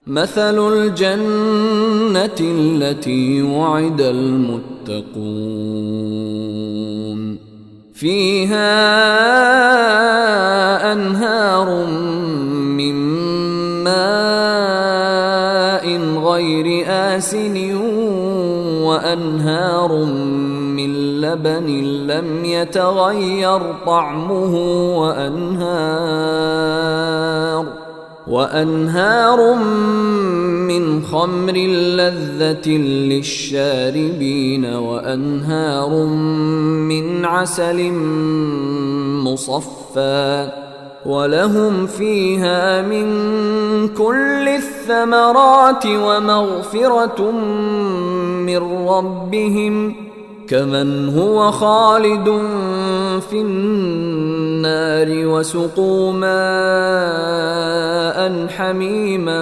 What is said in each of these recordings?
مثل الجنة التي وعد المتقون فيها أنهار من ماء غير آسن وأنهار من لبن لم يتغير طعمه وأنهار من خمر لذة للشاربين وأنهار من عسل مصفى ولهم فيها من كل الثمرات ومغفرة من ربهم كمن هو خالد في النار وسقوا ماء حميما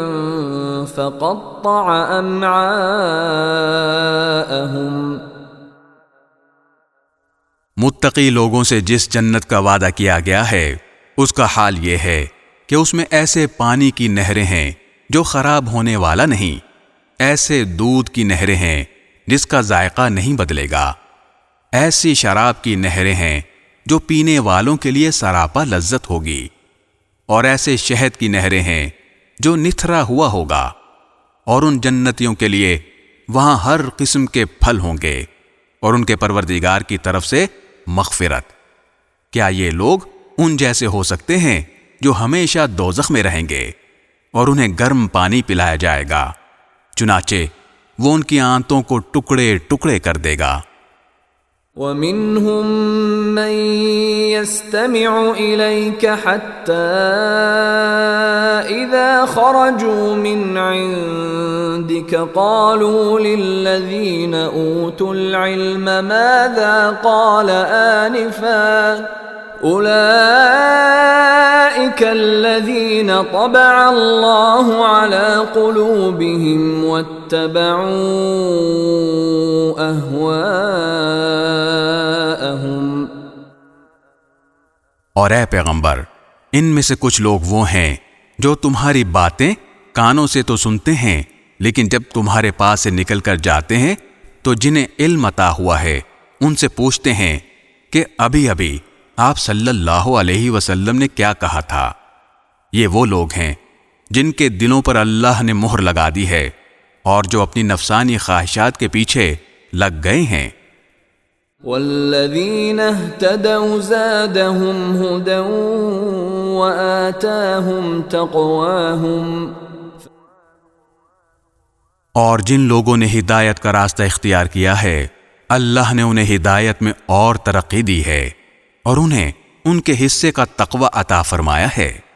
فقطع أمعاءهم۔ متقی لوگوں سے جس جنت کا وعدہ کیا گیا ہے اس کا حال یہ ہے کہ اس میں ایسے پانی کی نہریں ہیں جو خراب ہونے والا نہیں، ایسے دودھ کی نہریں ہیں جس کا ذائقہ نہیں بدلے گا، ایسی شراب کی نہریں ہیں جو پینے والوں کے لیے سراپا لذت ہوگی، اور ایسے شہد کی نہریں ہیں جو نتھرا ہوا ہوگا، اور ان جنتیوں کے لیے وہاں ہر قسم کے پھل ہوں گے اور ان کے پروردگار کی طرف سے مغفرت۔ کیا یہ لوگ ان جیسے ہو سکتے ہیں جو ہمیشہ دوزخ میں رہیں گے اور انہیں گرم پانی پلایا جائے گا، چنانچہ وہ ان کی آنتوں کو ٹکڑے ٹکڑے کر دے گا۔ وَمِنْهُمْ مَنْ يَسْتَمِعُ إِلَيْكَ حَتَّى إِذَا خَرَجُوا مِنْ عِنْدِكَ قَالُوا لِلَّذِينَ أُوتُوا الْعِلْمَ مَاذَا قَالَ آنِفًا أُولَئِكَ الَّذِينَ طَبَعَ اللَّهُ عَلَى قُلُوبِهِمْ وَاتَّبَعُوا أَهْوَاءَهُمْ۔ اور اے پیغمبر، ان میں سے کچھ لوگ وہ ہیں جو تمہاری باتیں کانوں سے تو سنتے ہیں، لیکن جب تمہارے پاس سے نکل کر جاتے ہیں تو جنہیں علم عطا ہوا ہے ان سے پوچھتے ہیں کہ ابھی ابھی آپ صلی اللہ علیہ وسلم نے کیا کہا تھا۔ یہ وہ لوگ ہیں جن کے دلوں پر اللہ نے مہر لگا دی ہے اور جو اپنی نفسانی خواہشات کے پیچھے لگ گئے ہیں۔ والذین اہتدوا زادہم ہدی وآتاہم تقواہم۔ اور جن لوگوں نے ہدایت کا راستہ اختیار کیا ہے اللہ نے انہیں ہدایت میں اور ترقی دی ہے اور انہیں ان کے حصے کا تقوی عطا فرمایا ہے۔